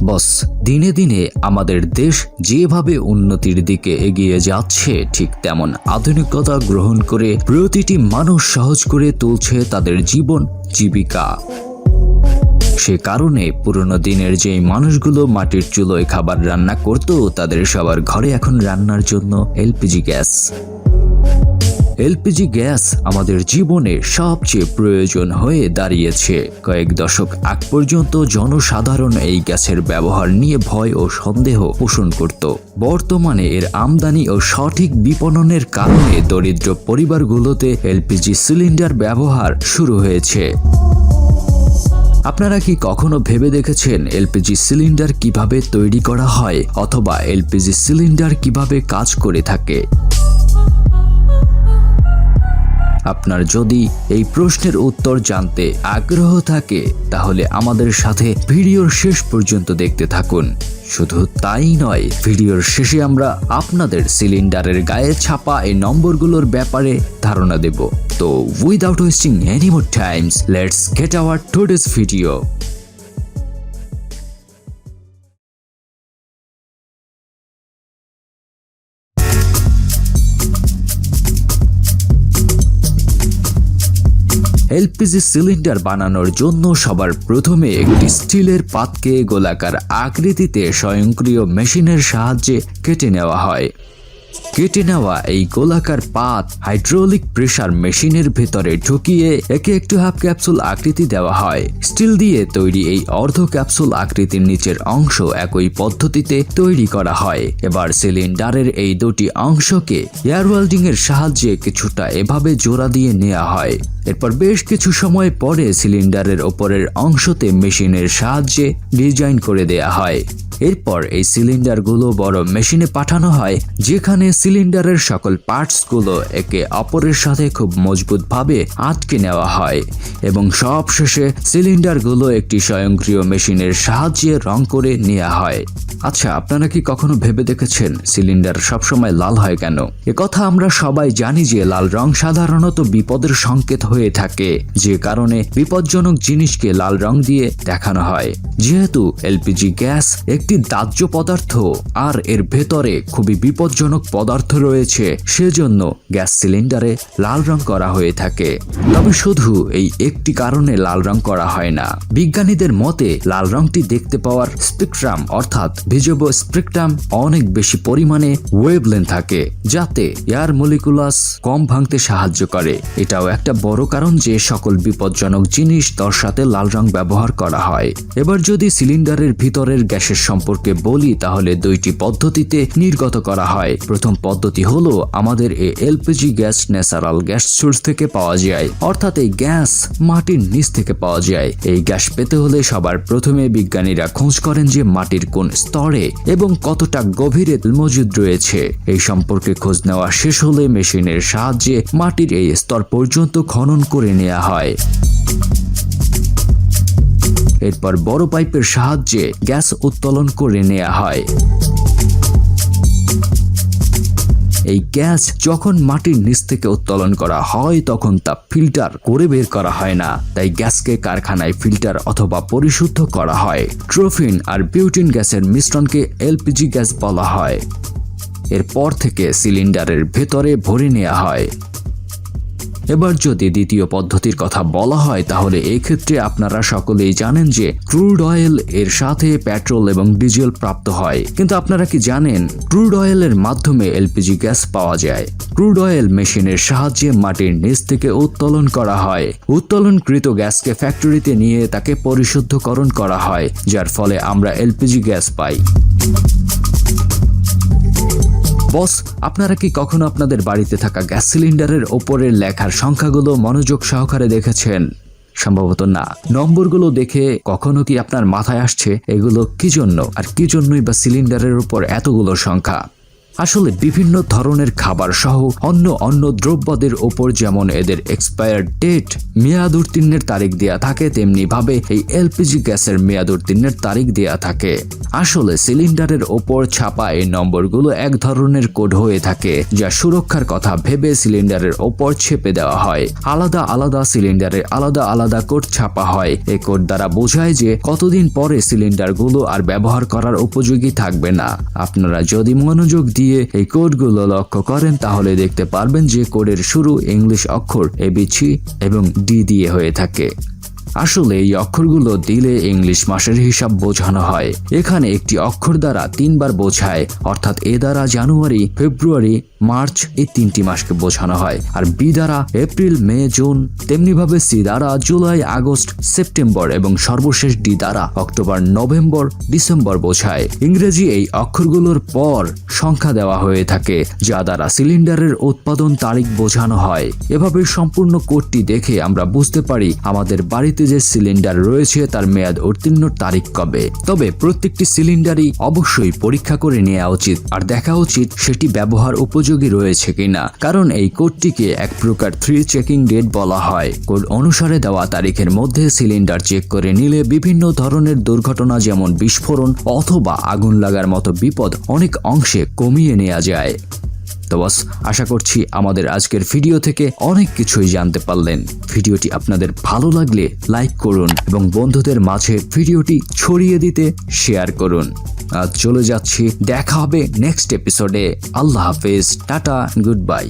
বস, দিনে দিনে আমাদের দেশ যেভাবে উন্নতির দিকে এগিয়ে যাচ্ছে ঠিক তেমন আধুনিকতা গ্রহণ করে প্রতিটি মানুষ সহজ করে তুলছে তাদের জীবন জীবিকা। সে কারণে পুরনো দিনের যেই মানুষগুলো মাটির চুলোয় খাবার রান্না করত তাদের সবার ঘরে এখন রান্নার জন্য এলপিজি গ্যাস। এলপিজি গ্যাস আমাদের জীবনে সবচেয়ে প্রয়োজন হয়ে দাঁড়িয়েছে। কয়েক দশক আগ পর্যন্ত জনসাধারণ এই গ্যাসের ব্যবহার নিয়ে ভয় ও সন্দেহ পোষণ করত। বর্তমানে এর আমদানি ও সঠিক বিপণনের কারণে দরিদ্র পরিবারগুলোতে এলপিজি সিলিন্ডার ব্যবহার শুরু হয়েছে। আপনারা কি কখনো ভেবে দেখেছেন এলপিজি সিলিন্ডার কিভাবে তৈরি করা হয় অথবা এলপিজি সিলিন্ডার কিভাবে কাজ করে থাকে? আপনার যদি এই প্রশ্নের উত্তর জানতে আগ্রহ থাকে তাহলে আমাদের সাথে ভিডিওর শেষ পর্যন্ত দেখতে থাকুন। শুধু তাই নয়, ভিডিওর শেষে আমরা আপনাদের সিলিন্ডারের গায়ে ছাপা এই নম্বরগুলোর ব্যাপারে ধারণা দেব। তো without wasting any more Times, let's get hour today's video. LPG cylinder বানানোর জন্য সবার প্রথমে একটি স্টিলের পাতকে গোলাকার আকৃতিতে স্বয়ংক্রিয় মেশিনের সাহায্যে কেটে নেওয়া হয়। কেটে নেওয়া এই গোলাকার পাত হাইড্রোলিক প্রেসার মেশিনের ভেতরে ঢুকিয়ে একে একটু হাফ ক্যাপসুল আকৃতি দেওয়া হয়। স্টিল দিয়ে তৈরি এই অর্ধ ক্যাপসুল আকৃতির নিচের অংশ একই পদ্ধতিতে তৈরি করা হয়। এবার সিলিন্ডারের এই দুটি অংশকে এয়ার ওয়েল্ডিং এর সাহায্যে কিছুটা এভাবে জোড়া দিয়ে নেওয়া হয়। এরপর বেশ কিছু সময় পরে সিলিন্ডারের ওপরের অংশতে মেশিনের সাহায্যে ডিজাইন করে দেয়া হয়। এরপর এই সিলিন্ডারগুলো বড় মেশিনে পাঠানো হয়, যেখানে সিলিন্ডারের সকল পার্টসগুলো একে অপরের সাথে খুব মজবুতভাবে আটকে নেওয়া হয় এবং সবশেষে সিলিন্ডারগুলো একটি স্বয়ংক্রিয় মেশিনের সাহায্যে রং করে নেওয়া হয়। আচ্ছা, আপনারা কি কখনো ভেবে দেখেছেন সিলিন্ডার সবসময় লাল হয় কেন? একথা আমরা সবাই জানি যে লাল রং সাধারণত বিপদের সংকেত হয়ে থাকে, যে কারণে বিপজ্জনক জিনিসকে লাল রং দিয়ে দেখানো হয়। যেহেতু এলপিজি গ্যাস একটি দাহ্য পদার্থ আর এর ভেতরে খুবই বিপজ্জনক পদার্থ রয়েছে, সেজন্য গ্যাস সিলিন্ডারে লাল রং করা হয়ে থাকে। তবে শুধু এই একটি কারণে লাল রং করা হয় না। বিজ্ঞানীদের মতে লাল রংটি দেখতে পাওয়ার স্পেকট্রাম অর্থাৎ ভিজিবল স্পেকট্রাম অনেক বেশি পরিমাণে ওয়েভলেন্থ থাকে, যাতে এয়ার মলিকুলাস কম ভাঙতে সাহায্য করে। এটাও একটা বড় কারণ যে সকল বিপজ্জনক জিনিস দর্শাতে লাল রং ব্যবহার করা হয়। এবার যদি সিলিন্ডারের ভিতরের গ্যাসের সম্পর্কে বলি তাহলে দুইটি পদ্ধতিতে নির্গত করা হয়। প্রথম পদ্ধতি হলো আমাদের এই LPG gas natural gas source থেকে পাওয়া যায়, অর্থাৎ এই গ্যাস মাটির নিচ থেকে পাওয়া যায়। এই গ্যাস পেতে হলে সবার প্রথমে বিজ্ঞানীরা খোঁজ করেন যে মাটির কোন স্তরে এবং কতটা গভীরে মজুদ রয়েছে। এই সম্পর্কে খোঁজ নেওয়া শেষ হলে মেশিনের সাহায্যে মাটির এই স্তর পর্যন্ত খনন করে নেওয়া হয়। এরপর বড় পাইপের সাহায্যে গ্যাস উত্তোলন করে নেওয়া হয়। এই গ্যাস যখন মাটির নিচ থেকে উত্তোলন করা হয় তখন তা ফিল্টার করে বের করা হয় না, তাই গ্যাসকে কারখানায় ফিল্টার অথবা পরিশুদ্ধ করা হয়। ট্রোফিন আর বিউটিন গ্যাসের মিশ্রণকে এলপিজি গ্যাস বলা হয়। এরপর থেকে সিলিন্ডারের ভেতরে ভরে নেওয়া হয়। এবার যদি দ্বিতীয় পদ্ধতির কথা বলা হয় তাহলে এই ক্ষেত্রে আপনারা সকলেই জানেন যে ক্রুড অয়েল এর সাথে পেট্রোল এবং ডিজেল প্রাপ্ত হয়। কিন্তু আপনারা কি জানেন ক্রুড অয়েলের মাধ্যমে এলপিজি গ্যাস পাওয়া যায়? ক্রুড অয়েল মেশিনের সাহায্যে মাটির নিচ থেকে উত্তোলন করা হয়। উত্তোলনকৃত গ্যাসকে ফ্যাক্টরিতে নিয়ে তাকে পরিশুদ্ধকরণ করা হয়, যার ফলে আমরা এলপিজি গ্যাস পাই। বস, আপনারা কি কখনো আপনাদের বাড়িতে থাকা গ্যাস সিলিন্ডারের ওপরের লেখার সংখ্যাগুলো মনোযোগ সহকারে দেখেছেন? সম্ভবত না। নম্বরগুলো দেখে কখনো কি আপনার মাথায় আসছে এগুলো কি জন্য আর কি জন্যই বা সিলিন্ডারের উপর এতগুলো সংখ্যা? আসলে বিভিন্ন ধরনের খাবার সহ অন্য দ্রব্যাদির ওপর যেমন এদের এক্সপায়ার ডেট মেয়াদ উত্তীর্ণের তারিখ দেয়া থাকে, তেমনি ভাবে এই এলপিজি গ্যাসের মেয়াদ উত্তীর্ণের তারিখ দেয়া থাকে। আসলে সিলিন্ডারের ওপর ছাপা এই নম্বরগুলো এক ধরনের কোড হয়ে থাকে, যা সুরক্ষার কথা ভেবে সিলিন্ডারের ওপর ছেপে দেওয়া হয়। আলাদা আলাদা সিলিন্ডারে আলাদা আলাদা কোড ছাপা হয়। এই কোড দ্বারা বোঝায় যে কতদিন পরে সিলিন্ডারগুলো আর ব্যবহার করার উপযোগী থাকবে না। আপনারা যদি মনোযোগ দিয়ে এই কোডগুলো লক্ষ্য করেন তাহলে দেখতে পারবেন যে কোডের শুরু ইংলিশ অক্ষর ABC এবং D দিয়ে হয়ে থাকে। আসলে এই অক্ষরগুলো দিলে ইংলিশ মাসের হিসাব বোঝানো হয়। এখানে একটি অক্ষর দ্বারা 3 বার বোঝায়, অর্থাৎ এ দ্বারা জানুয়ারি, ফেব্রুয়ারি, মার্চ এই 3টি মাসকে বোঝানো হয়। আর বি দ্বারা এপ্রিল, মে, জুন, তেমনি ভাবে সি দ্বারা জুলাই, আগস্ট, সেপ্টেম্বর এবং সর্বশেষ ডি দ্বারা অক্টোবর, নভেম্বর, ডিসেম্বর বোঝায়। ইংরেজি এই অক্ষরগুলোর পর সংখ্যা দেওয়া হয়ে থাকে, যা দ্বারা সিলিন্ডারের উৎপাদন তারিখ বোঝানো হয়। এভাবে সম্পূর্ণ কোডটি দেখে আমরা বুঝতে পারি আমাদের বাড়িতে যে সিলিন্ডার রয়েছে তার মেয়াদ উত্তীর্ণ তারিখ কবে। তবে প্রত্যেকটি সিলিন্ডারই অবশ্যই পরীক্ষা করে নেওয়া উচিত আর দেখা উচিত সেটি ব্যবহার উপযোগী রয়েছে কিনা, কারণ এই কোডটিকে এক প্রকার 3 চেকিং ডেট বলা হয়। কোড অনুসারে দেওয়া তারিখের মধ্যে সিলিন্ডার চেক করে নিলে বিভিন্ন ধরনের দুর্ঘটনা যেমন বিস্ফোরণ অথবা আগুন লাগার মতো বিপদ অনেক অংশে কমিয়ে নেওয়া যায়। তো বস, আশা করছি আমাদের আজকের ভিডিও থেকে অনেক কিছুই জানতে পারলেন। ভিডিওটি আপনাদের ভালো লাগলে লাইক করুন এবং বন্ধুদের মাঝে ভিডিওটি ছড়িয়ে দিতে শেয়ার করুন। আজ চলে যাচ্ছি, দেখা হবে নেক্সট এপিসোডে। আল্লাহ হাফেজ, টাটা, গুড বাই।